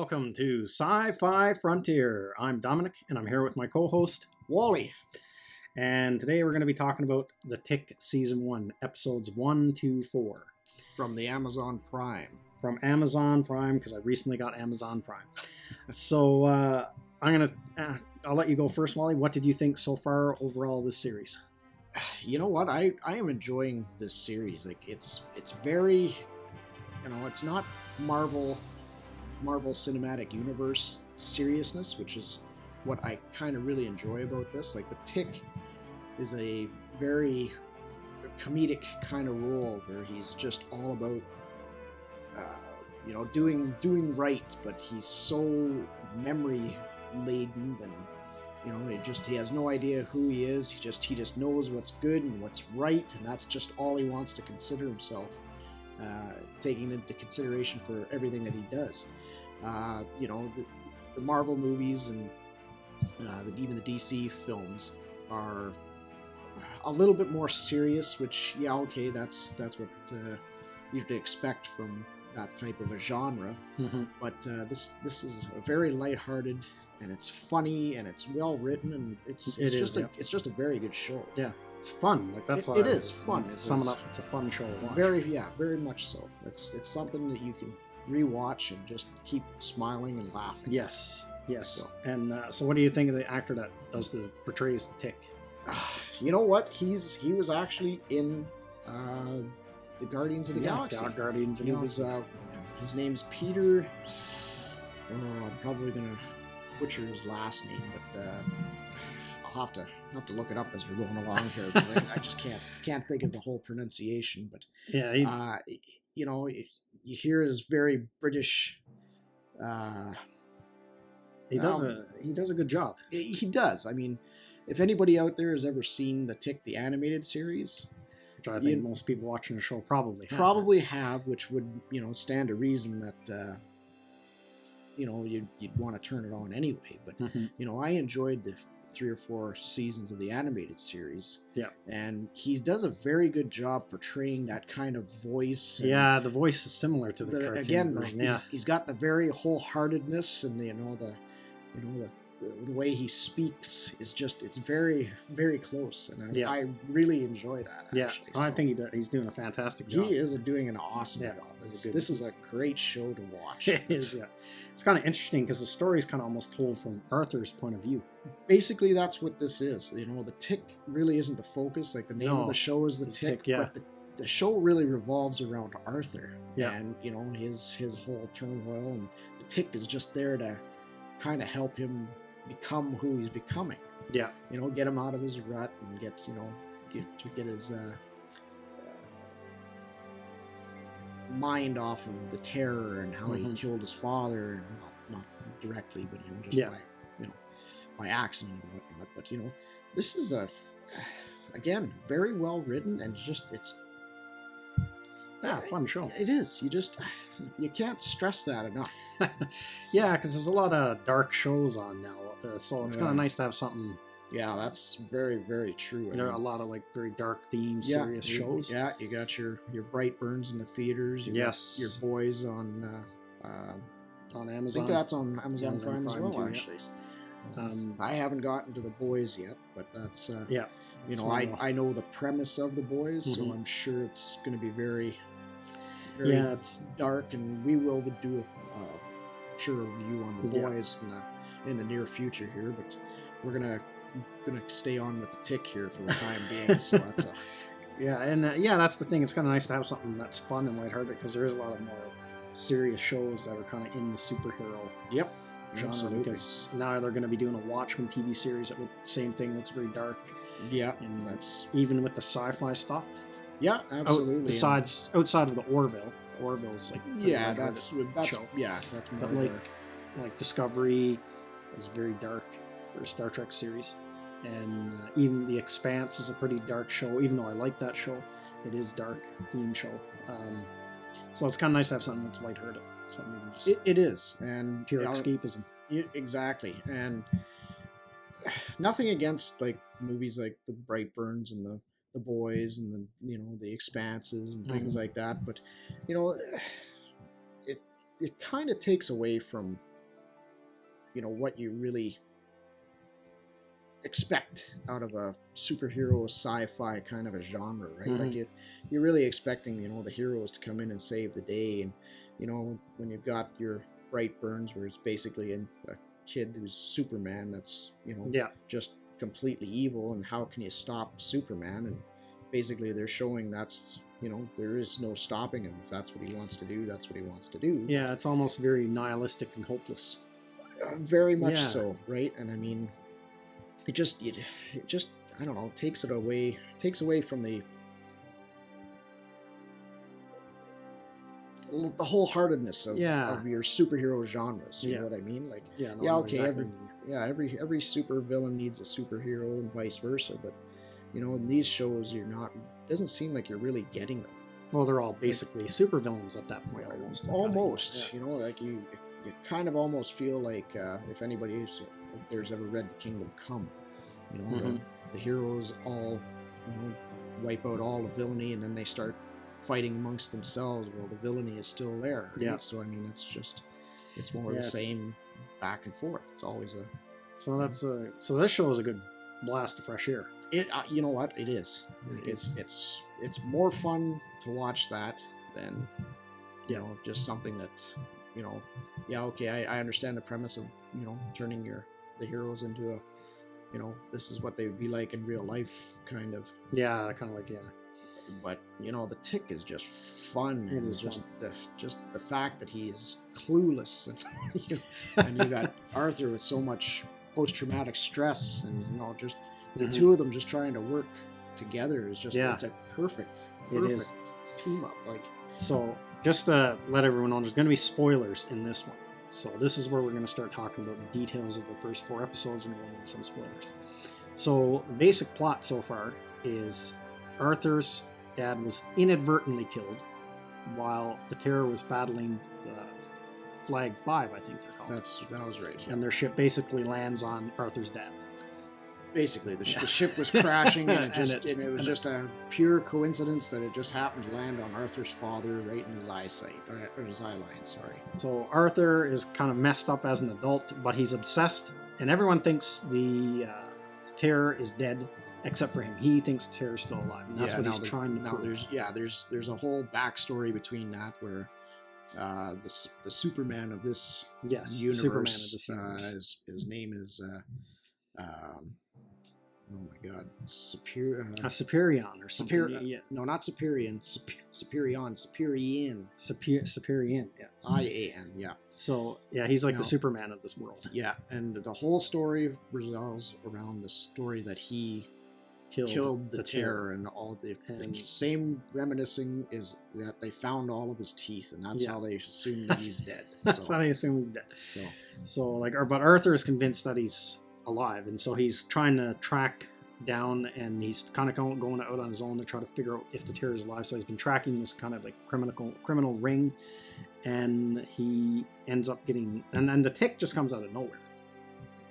Welcome to Sci-Fi Frontier. I'm Dominic, and I'm here with my co-host, Wally. And today we're going to be talking about The Tick Season 1, Episodes 1 to 4. From the Amazon Prime. From Amazon Prime, because I recently got Amazon Prime. So, I'll let you go first, Wally. What did you think so far overall this series? You know what? I am enjoying this series. Like, it's very, it's not Marvel Cinematic Universe seriousness, which is what I kind of really enjoy about this. Like, the Tick is a very comedic kind of role where he's just all about doing right, but he's so memory laden, and he has no idea who he is. He just knows what's good and what's right, and that's just all he wants to consider himself, taking into consideration for everything that he does. The Marvel movies and even the DC films are a little bit more serious, which, that's what you have to expect from that type of a genre. Mm-hmm. But this is a very lighthearted, and it's funny, and it's well written, and it's just a very good show. Yeah, it's fun. Like, that's why it is fun. Sum it up, it's a fun show to watch. Very much so. It's something that you can rewatch and just keep smiling and laughing. Yes. So, and so what do you think of the actor that portrays the Tick? You know what? He was actually in the Guardians of the Galaxy. Guardians of the Galaxy. His name's Peter. I'm probably gonna butcher his last name, but I'll have to look it up as we're going along here, because I just can't think of the whole pronunciation. But yeah, you hear his very British. He does a good job. He does. I mean, if anybody out there has ever seen the Tick, the animated series, which I think most people watching the show probably have, which would stand to reason that you'd want to turn it on anyway. But I enjoyed the 3 or 4 seasons of the animated series. Yeah, and he does a very good job portraying that kind of voice. Yeah, the voice is similar to the cartoon version. He's got the very wholeheartedness, and the way he speaks is it's very, very close, and I really enjoy that. Actually. I think he's doing a fantastic job. He is doing an awesome job. This is a great show to watch. It is, yeah. It's kind of interesting because the story is kind of almost told from Arthur's point of view. Basically, that's what this is. The Tick really isn't the focus. Like, the name of the show is the Tick, but the show really revolves around Arthur. Yeah. And his whole turmoil, and the Tick is just there to kind of help him become who he's becoming. Yeah. Get him out of his rut and get his mind off of the terror and how he killed his father. Well, not directly, but just by accident and whatnot. But this is again, very well written, and it's fun show. It is. You can't stress that enough. Yeah, because there's a lot of dark shows on now, so it's kind of nice to have something. Yeah, that's very, very true. There are a lot of very dark themed, serious shows. Yeah, you got your Brightburns in the theaters. You got your boys on Amazon. I think that's on Amazon Prime as well, too, actually. I haven't gotten to the boys yet, but that's I know the premise of the boys, so I'm sure it's going to be very, very it's dark, and we will do a review on the boys in the near future here. But we're gonna stay on with the Tick here for the time being. So that's that's the thing. It's kind of nice to have something that's fun and lighthearted, because there is a lot of more serious shows that are kind of in the superhero genre. Absolutely. Because now they're going to be doing a Watchmen TV series that would same thing. That's very dark. Yeah, and that's even with the sci-fi stuff. Yeah, absolutely. Outside of the Orville's that's show. Yeah, that's more but like Discovery is very dark for a Star Trek series, and even The Expanse is a pretty dark show. Even though I like that show, it is dark theme show. So it's kind of nice to have something that's lighthearted. It is, and pure escapism. Exactly, and nothing against movies like the Brightburns and the boys and the Expanses and things like that, but it kind of takes away from what you really expect out of a superhero sci-fi kind of a genre, right? Like you're really expecting, the heroes to come in and save the day. And, when you've got your Bright Burns, where it's basically a kid who's Superman, that's, just completely evil, and how can you stop Superman? And basically they're showing that's, there is no stopping him. If that's what he wants to do, that's what he wants to do. Yeah, it's almost very nihilistic and hopeless. Very much so, right? And I mean, it just I don't know, takes away from the wholeheartedness of your superhero genres. You know what I mean? Like, okay, exactly. every super villain needs a superhero and vice versa, but in these shows doesn't seem like you're really getting them. Well, they're all basically super villains at that point. Almost. Like you kind of almost feel like if there's ever read The Kingdom Come, the heroes all wipe out all the villainy, and then they start fighting amongst themselves. Well, the villainy is still there. Right? Yeah. So I mean, it's more of the same back and forth. It's always so this show is a good blast of fresh air. It you know what it is. It's more fun to watch that than just something that okay, I understand the premise of turning the heroes into a this is what they would be like in real life kind of. Yeah, kind of like But the Tick is just fun. It is just the fact that he is clueless, and you got Arthur with so much post-traumatic stress, and just the two of them just trying to work together is just it's a perfect team up. Like, so just to let everyone know, there's going to be spoilers in this one. So this is where we're going to start talking about the details of the first 4 episodes and going into some spoilers. So the basic plot so far is Arthur's dad was inadvertently killed while the Terror was battling the Flag 5, I think they're called. That was right. Yeah. And their ship basically lands on Arthur's dad. Basically, the ship was crashing, and it was just a pure coincidence that it just happened to land on Arthur's father right in his eyesight, or his eye line. Sorry. So Arthur is kind of messed up as an adult, but he's obsessed, and everyone thinks the Terror is dead, except for him. He thinks the Terror's still alive, and that's what he's trying to prove. There's a whole backstory between that where the Superman of this universe, his name is oh my God, Superion or something. No, not Superion. Superion. Superion. Yeah. I-A-N. Yeah. So he's like the Superman of this world. Yeah, and the whole story revolves around the story that he killed the Terror, and all the same reminiscing is that they found all of his teeth, and that's how they assume that he's dead. That's how they assume he's dead. But Arthur is convinced that he's alive, and so he's trying to track down, and he's kind of going out on his own to try to figure out if the Terror is alive. So he's been tracking this kind of like criminal ring, and he ends up getting, and then the Tick just comes out of nowhere.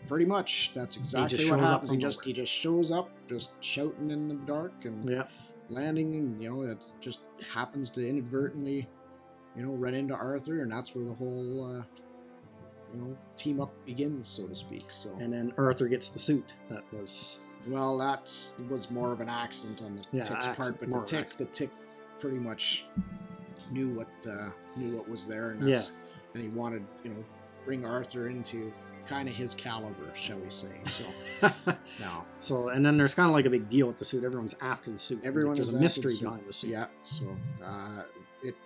Pretty much, that's exactly what happens. He just shows up, just shouting in the dark and landing, and it just happens to inadvertently, run into Arthur, and that's where the whole team up begins, so to speak. So, and then Arthur gets the suit. That was more of an accident on the Tick's part, but the Tick pretty much knew what was there, and and he wanted bring Arthur into kind of his caliber, shall we say. So now, so and then there's kind of like a big deal with the suit. Everyone's after the suit. There's a mystery behind the suit. Yeah. So it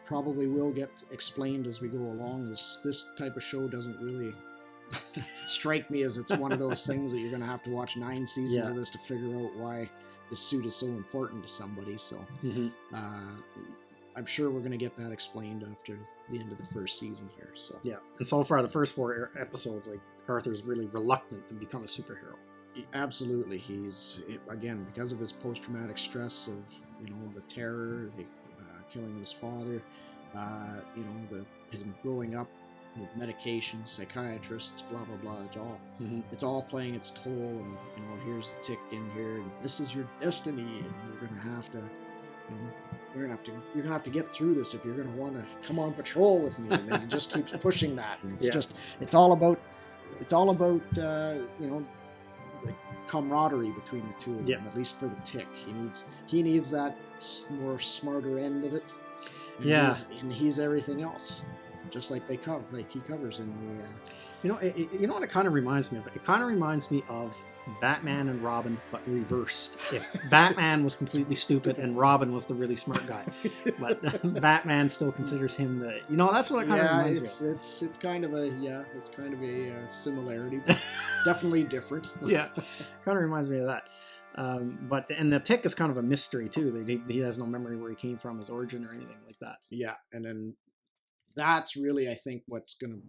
probably will get explained as we go along. This type of show doesn't really strike me as it's one of those things that you're going to have to watch 9 seasons of this to figure out why the suit is so important to somebody. So I'm sure we're going to get that explained after the end of the first season here. So and so far the first 4 episodes, like Arthur's really reluctant to become a superhero. Absolutely, he's again because of his post-traumatic stress of the Terror, killing his father, his growing up with medications, psychiatrists, blah blah blah. It's all playing its toll, and here's the Tick in here, and this is your destiny, and you're gonna have to. You're gonna have to get through this if you're gonna want to come on patrol with me. And then he just keeps pushing that, and it's all about it's all about the camaraderie between the two of them. At least for the Tick, he needs that more smarter end of it. And he's everything else, just like he covers in the. You know what it kind of reminds me of? It kind of reminds me of Batman and Robin, but reversed. If Batman was completely stupid and Robin was the really smart guy, but Batman still considers him the. That's what it kind of reminds me of. It's kind of a similarity, but definitely different. Kind of reminds me of that. But the Tick is kind of a mystery too. He has no memory where he came from, his origin, or anything like that. Yeah, and then that's really, I think, what's going to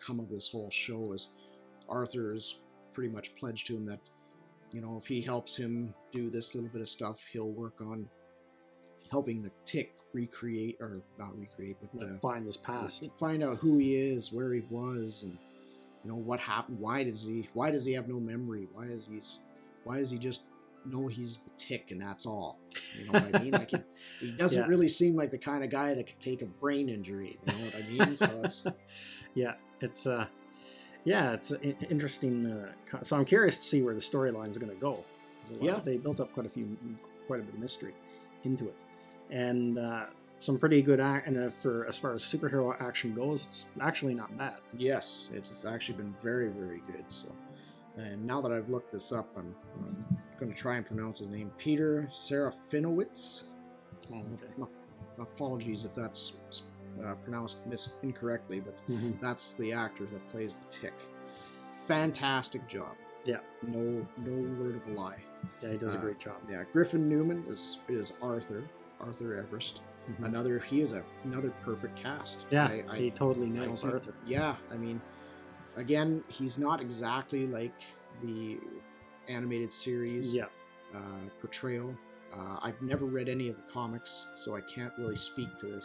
come of this whole show is Arthur is pretty much pledged to him that, if he helps him do this little bit of stuff, he'll work on helping the Tick recreate, or not recreate, but find his past, find out who he is, where he was, and what happened. Why does he have no memory? Why is he just know he's the Tick and that's all? You know what I mean? Like he doesn't really seem like the kind of guy that could take a brain injury. You know what I mean? So it's it's interesting. So I'm curious to see where the storyline is going to go. They built up quite a bit of mystery into it, and some pretty good and for as far as superhero action goes, it's actually not bad. Yes, it's actually been very, very good. So, and now that I've looked this up, I'm going to try and pronounce his name, Peter Serafinowicz. Oh, okay. Apologies if that's pronounced incorrectly, but that's the actor that plays the Tick. Fantastic job. Yeah. No word of a lie. Yeah, he does a great job. Yeah, Griffin Newman is Arthur Everest. He is another perfect cast. Yeah, he totally nails Arthur. Yeah, I mean, again, he's not exactly like the animated series portrayal. I've never read any of the comics, so I can't really speak to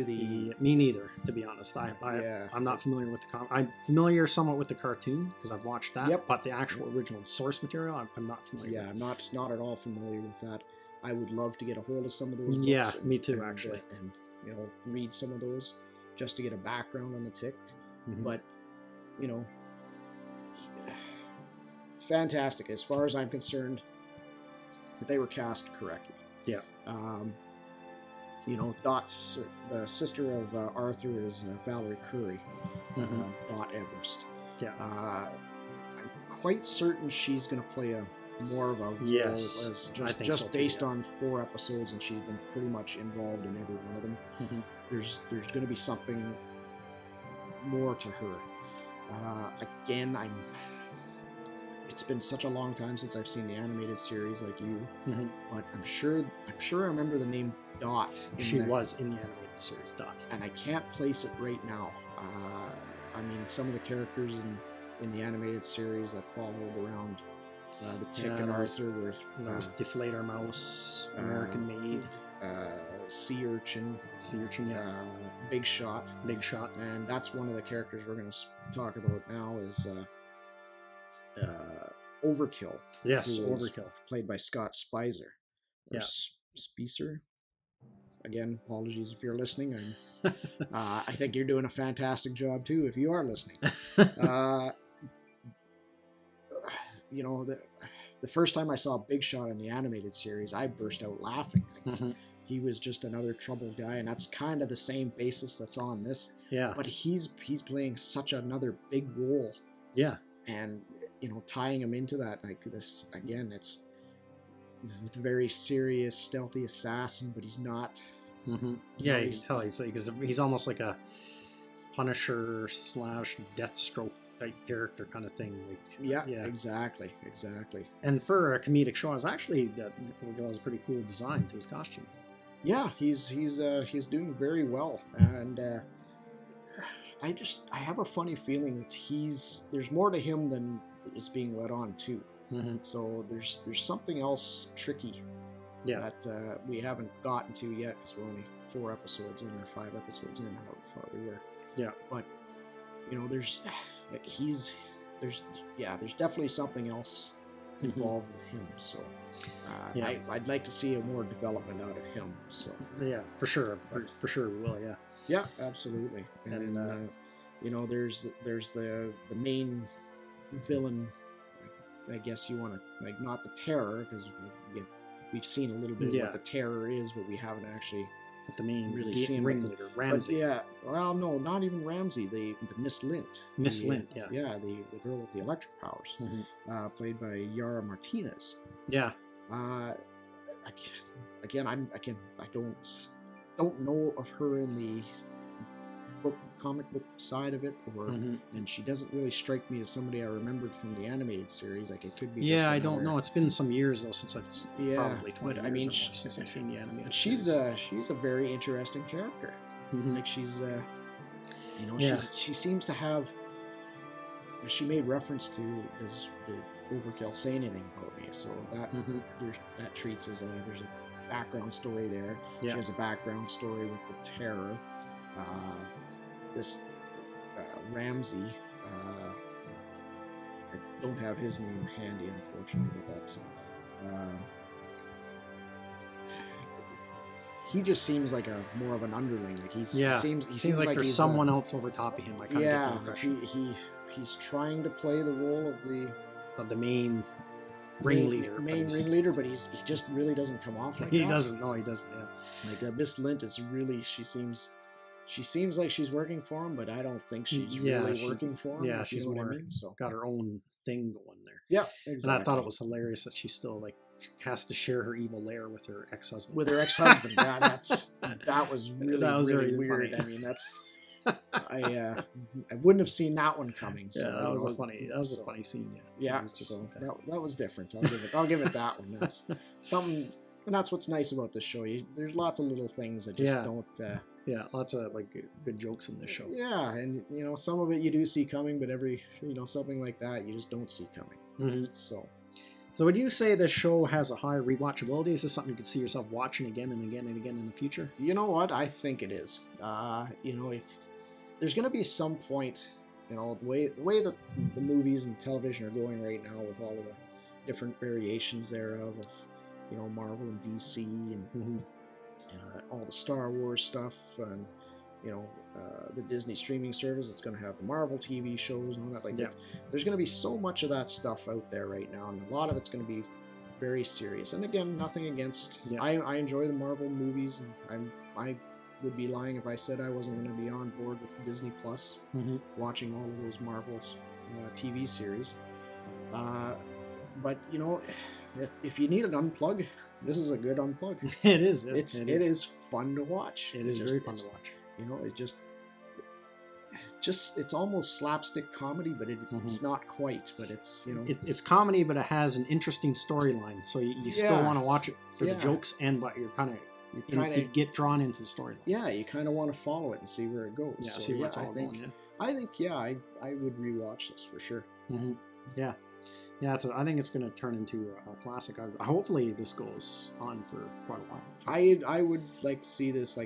the. Me neither, to be honest. I'm not familiar with the comic. I'm familiar somewhat with the cartoon because I've watched that. But the actual original source material, I'm not familiar. Yeah, I'm not at all familiar with that. I would love to get a hold of some of those books. Yeah, me too, actually. And read some of those just to get a background on the Tick. But fantastic as far as I'm concerned. That they were cast correctly. Yeah. Dot's the sister of Arthur is Valerie Curry, Dot Everest. Yeah. I'm quite certain she's going to play more of a role as just based on 4 episodes, and she's been pretty much involved in every one of them. There's going to be something more to her. Again, it's been such a long time since I've seen the animated series like you, but I'm sure I remember the name Dot. She was in the animated series, Dot, and I can't place it right now. I mean, some of the characters in the animated series that followed around the Tick and Arthur were Deflator Mouse, American Maid, Sea Urchin, Big Shot, and that's one of the characters we're going to talk about now is. Overkill. Yes, Overkill. Played by Scott Spicer. Spicer. Again, apologies if you're listening. I think you're doing a fantastic job too if you are listening. The first time I saw Big Shot in the animated series, I burst out laughing. He was just another troubled guy, and that's kind of the same basis that's on this. Yeah. But he's playing such another big role. Yeah. And tying him into that, like this again, it's the very serious, stealthy assassin, but he's not. Yeah, he's almost like a Punisher / Deathstroke type character kind of thing. Like, exactly. And for a comedic show, it's actually that was a pretty cool design to his costume. Yeah, he's doing very well, and I have a funny feeling that there's more to him than is being led on to. So there's something else tricky that we haven't gotten to yet because we're only 4 episodes in or 5 episodes in, how far we were. Yeah. But there's definitely something else involved with him. So I'd like to see more development out of him. So yeah, for sure we will. Yeah. Yeah, absolutely. And you know, there's the main villain, I guess you want to, like, not the Terror, because we've seen a little bit of what the Terror is, but we haven't actually the main really seen ringleader, Ramsey. But yeah, well, no, not even Ramsey. The Miss Lint. Lint, yeah. Yeah, the girl with the electric powers, played by Yara Martinez. Yeah. Again, I don't know of her in the comic book side of it, or and she doesn't really strike me as somebody I remembered from the animated series. Like, it could be. Yeah, I don't know. It's been some years though since I've probably 20 but I mean, since I've seen the animated. She's a very interesting character. Like, she's you know, she seems to have. She made reference to does Overkill say anything about me? So that treats as there's a background story there. Yeah. She has a background story with the Terror. This Ramsey, I don't have his name handy, unfortunately, but that's he just seems like more of an underling. Like he seems like there's someone else over top of him. I kind of get the impression. He's trying to play the role of the main ringleader. But he just really doesn't come off like he that. He doesn't. No, he doesn't. Yeah. Like Miss Lint is really. She seems like she's working for him, but I don't think she's really working for him. Yeah, she's more so got her own thing going there. Yeah, exactly. And I thought it was hilarious that she still has to share her evil lair with her ex-husband. Yeah, that was really weird. Funny. I mean, that's I wouldn't have seen that one coming. So yeah, that was a funny scene. Yeah, so that was different. I'll give it that one. That's something, and that's what's nice about this show. There's lots of little things that just don't. Yeah, lots of good jokes in this show. Yeah, and you know, some of it you do see coming, but something like that you just don't see coming. So would you say this show has a high rewatchability? Is this something you could see yourself watching again and again and again in the future? You know what? I think it is. You know, if there's going to be some point, you know, the way that the movies and television are going right now, with all of the different variations thereof of, you know, Marvel and DC and all the Star Wars stuff, and you know, the Disney streaming service that's going to have the Marvel TV shows and all that. There's going to be so much of that stuff out there right now, and a lot of it's going to be very serious. And again, nothing against. Yeah. I enjoy the Marvel movies, and I would be lying if I said I wasn't going to be on board with the Disney Plus, watching all of those Marvel's TV series. But you know, if you need an unplug, this is a good unplug. It is. It is fun to watch. It is very fun to watch. You know, it's almost slapstick comedy, but it's not quite. But it's, you know, it's comedy, but it has an interesting storyline. So you still want to watch it for the jokes, but you're kind of you get drawn into the storyline. Yeah, you kind of want to follow it and see where it goes. Yeah, see where it's all going. I think I would rewatch this for sure. Yeah. Yeah, I think it's going to turn into a classic. Hopefully, this goes on for quite a while. I would like to see this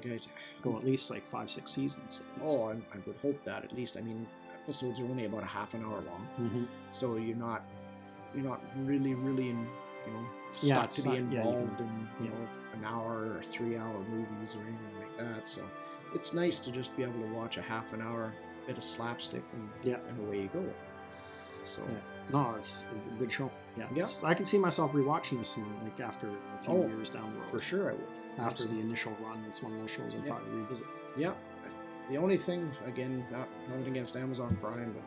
go at least 5-6 seasons. Oh, I would hope that at least. I mean, episodes are only about a half an hour long, so you're not really stuck to be involved in an hour or 3-hour movies or anything like that. So it's nice to just be able to watch a half an hour bit of slapstick and away you go. So. Yeah. No, it's a good show. Yeah. I can see myself rewatching this after a few years down the road. For sure I would. After the initial run, it's one of those shows I'll probably revisit. Yeah. The only thing, again, nothing against Amazon Prime, but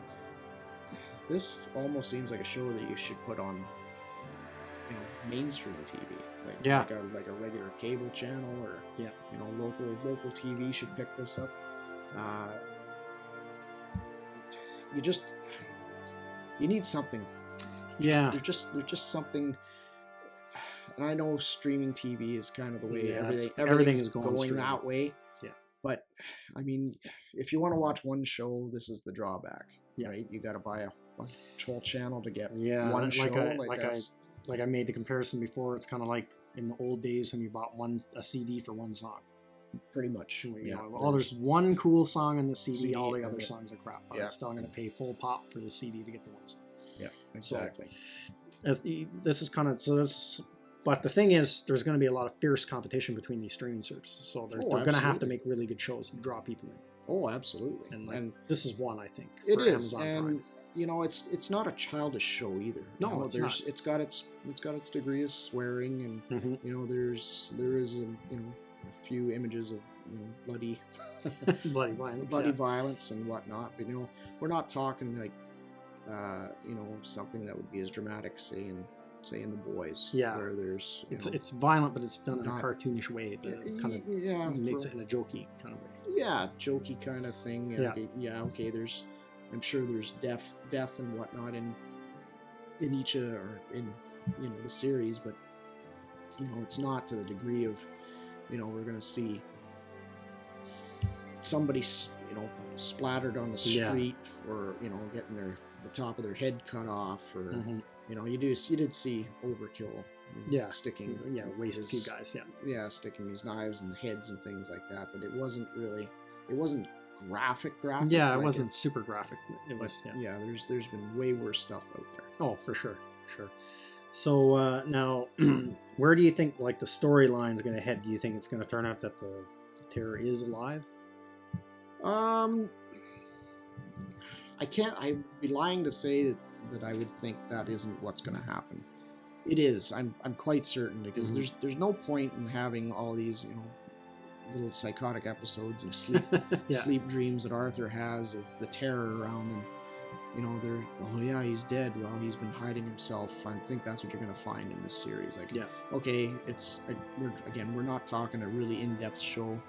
this almost seems like a show that you should put on, you know, mainstream TV. Like a regular cable channel, or you know, local TV should pick this up. You need something. There's just something. And I know streaming TV is kind of the way everything is going that way. Yeah. But I mean, if you want to watch one show, this is the drawback. Yeah. Right? You got to buy a whole channel to get one show. Like I made the comparison before. It's kind of like in the old days when you bought a CD for one song. Pretty much. There's one cool song on the CD, all the other songs are crap. But I'm still going to pay full pop for the CD to get the one song. Yeah, exactly. But the thing is, there's going to be a lot of fierce competition between these streaming services. So they're going to have to make really good shows to draw people in. Oh, absolutely. And this is one, I think. It is, and it's not a childish show either. No, it's not. It's got its degree of swearing, and there is a few images of bloody violence and whatnot. But we're not talking like something that would be as dramatic, say in The Boys. Yeah, where there's it's violent, but it's done in a cartoonish way. That makes it in a jokey kind of way. Yeah, jokey kind of thing. Okay. I'm sure there's death and whatnot in each or in the series, but it's not to the degree of we're gonna see somebody splattered on the street for getting the top of their head cut off, or you did see overkill. Sticking. Waste a few guys. Sticking these knives in the heads and things like that. But it wasn't graphic. Yeah, it wasn't super graphic. It was. Yeah. There's been way worse stuff out there. Oh, for sure. So now, where do you think the storyline's going to head? Do you think it's going to turn out that the Terror is alive? I'd be lying to say that I would think that isn't what's going to happen. It is. I'm quite certain, because there's no point in having all these little psychotic episodes and sleep dreams that Arthur has of the Terror around him. They're he's dead. Well, he's been hiding himself. I think that's what you're going to find in this series. Okay, we're not talking a really in-depth show.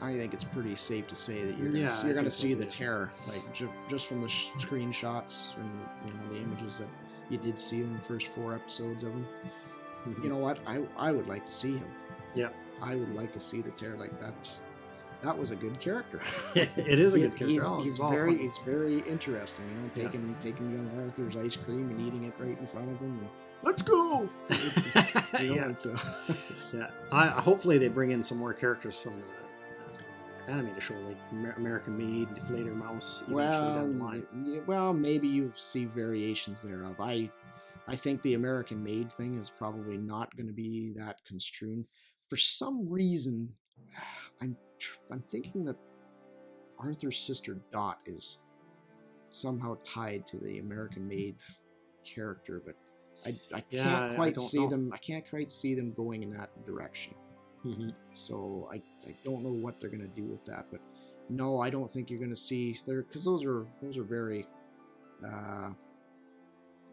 I think it's pretty safe to say that you're going to see the Terror, just from the screenshots and the images that you did see in the first 4 episodes of him. You know what? I would like to see him. Yeah, I would like to see the Terror like that. That was a good character. It is a good character. He's very interesting. Taking young Arthur's ice cream and eating it right in front of him. And, let's go. Hopefully they bring in some more characters from the animated show, like American Made, Deflator Mouse. Well, maybe you see variations thereof. I think the American Made thing is probably not going to be that construed. For some reason, I'm thinking that Arthur's sister Dot is somehow tied to the American Made character, but I can't quite see them. I can't quite see them going in that direction. So I don't know what they're going to do with that. But no, I don't think you're going to see there, because those are very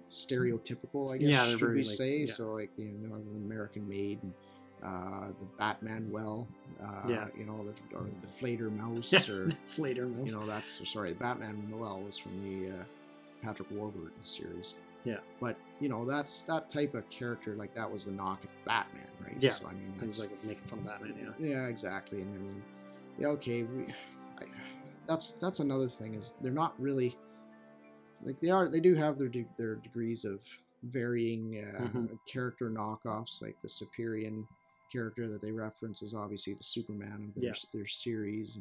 stereotypical, I guess. Should we say? So the American Made and the Batman or the Deflator Mouse, or Deflator Mouse. The Batman was from the Patrick Warburton series. Yeah, but that's that type of character. That was the knock at Batman, right? Yeah, so that's making fun of Batman. Yeah, exactly. And okay, that's another thing, is they're not really they do have their degrees of varying character knockoffs. Like the Superior character that they reference is obviously the Superman of their series,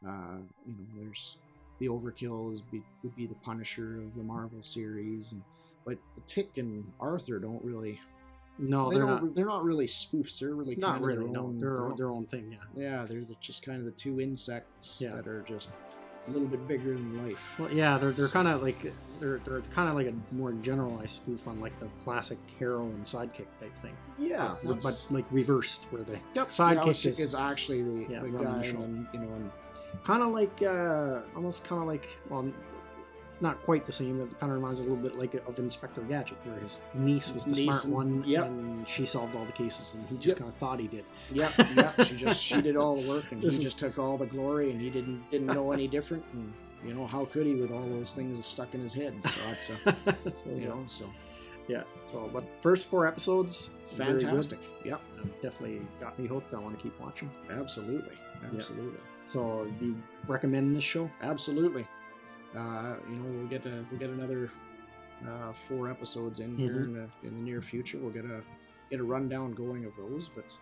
and there's the Overkill would be the Punisher of the Marvel series, but the Tick and Arthur don't really. No, they're not really spoofs. They're really not really. They're their own thing. Yeah, they're just kind of the two insects that are just a little bit bigger than life. Well, yeah, they're kind of like they're kind of like a more generalized spoof on the classic hero and sidekick type thing. Yeah, but reversed, where the sidekick is actually the guy, and kind of almost kind of well, not quite the same. It kind of reminds a little bit of Inspector Gadget, where his niece was the smart one, and she solved all the cases, and he just kind of thought he did. She did all the work, and he just took all the glory, and he didn't know any different. And how could he with all those things stuck in his head? So that's So, but first 4 episodes, fantastic. Yep, definitely got me hooked. I want to keep watching. Absolutely. So, do you recommend this show? Absolutely. We'll get another 4 episodes in here in the near future. We'll get a rundown going of those, but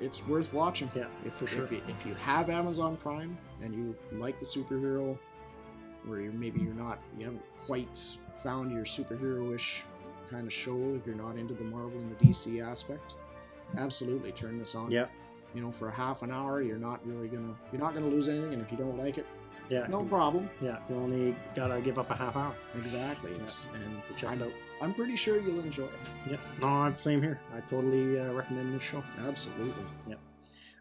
it's worth watching. Yeah, for sure. If you have Amazon Prime and you like the superhero, where you haven't quite found your superhero-ish kind of show, if you're not into the Marvel and the DC aspect, absolutely turn this on. Yeah. for a half an hour, you're not gonna lose anything, and if you don't like it, no problem. Yeah, you only gotta give up a half hour. Exactly. And check it out. I'm pretty sure you'll enjoy it. Yeah, no, same here. I totally recommend this show. Absolutely. Yeah.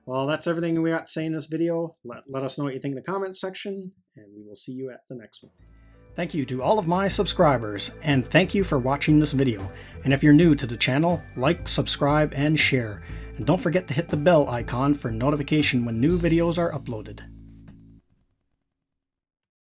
Well, that's everything we got to say in this video. Let us know what you think in the comments section, and we will see you at the next one. Thank you to all of my subscribers, and thank you for watching this video. And if you're new to the channel, like, subscribe, and share. And don't forget to hit the bell icon for notification when new videos are uploaded.